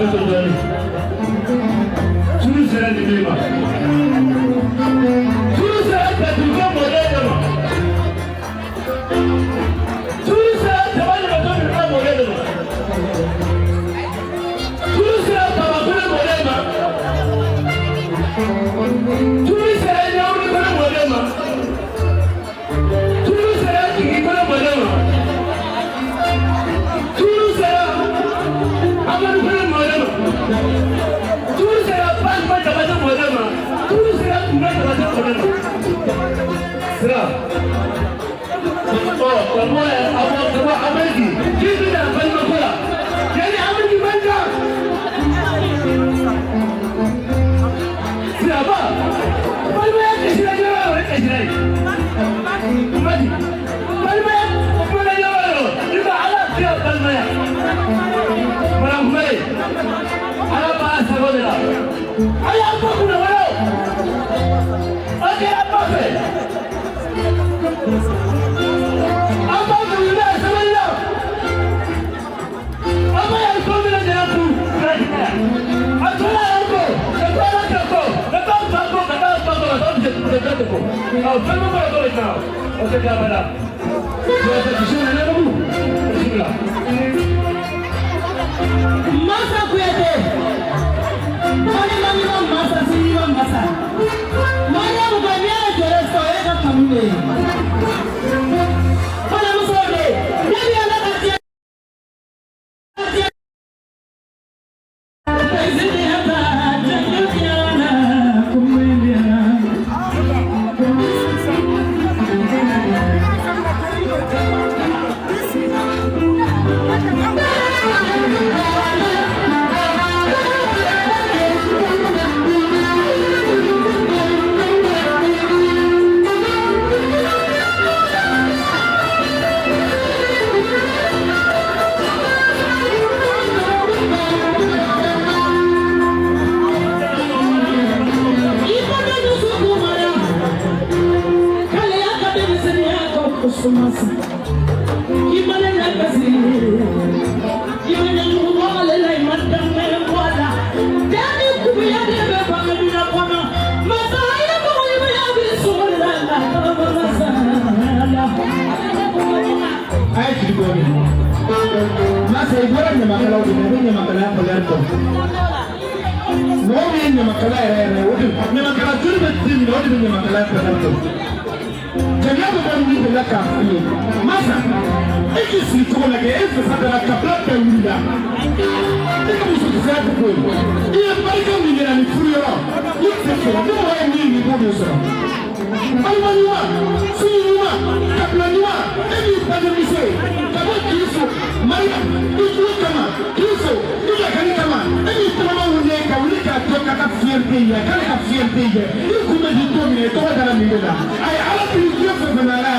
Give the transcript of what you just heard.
betul Sunu sera di lima. Sunu sera betul kau boleh dong. Sunu sera teman betul kau boleh dong. Sunu sera tahu kau boleh mah. Sunu sera jauh kau boleh mah. Sunu sera tinggi kau boleh mah. Sunu sera apa kau boleh mah. Tudo será paz para trabalhar o programa. Tudo será para trabalhar o programa. Será? Oh, kamu apa Amerika? Kita dah balik bola. Jadi Amerika mana? Siapa? Balik kesini aja, kesini. Mati. Balik mana jauh? Kita alat siap balik. Malam mai. Apa saudara? Ayah apa guna walau? Okey apa ke? Apa guna saudara? Apa yang kau nak jadi aku? Atulah aku. Lepas aku. Oh, kamu boleh boleh tahu. Okey dah mana? Kita kisah mana kamu? Bismillah. Masa kuete. Mani masa sini masa. Mana bukannya jelas saya kat kamu. Mana musuhnya? Jadi anak kecil. Ini apa? Jadinya anak kumpulan. Masa ibarat ni makalau ni makalau pelanto. Mungkin ni makalau era udah. Ni makalau tu betul ni makalau pelanto. Jadi apa yang ni belakang ni? Masa itu sih tu lagi itu sahaja kapal pemuda. Itu musuh saya pun. Ia mereka ni ni furious. Itu semua orang ni boleh sah. Almanua, Sinua, Kaplanua, ini pada misi. Kamu kisu, Maria, itu kama, kisu, itu kali kama. Ini semua orang kau ni kata fiantinya, kata fiantinya. Ini cuma hidup ni, itu adalah mimpi dah. Ayah alat ini dia sebenarnya.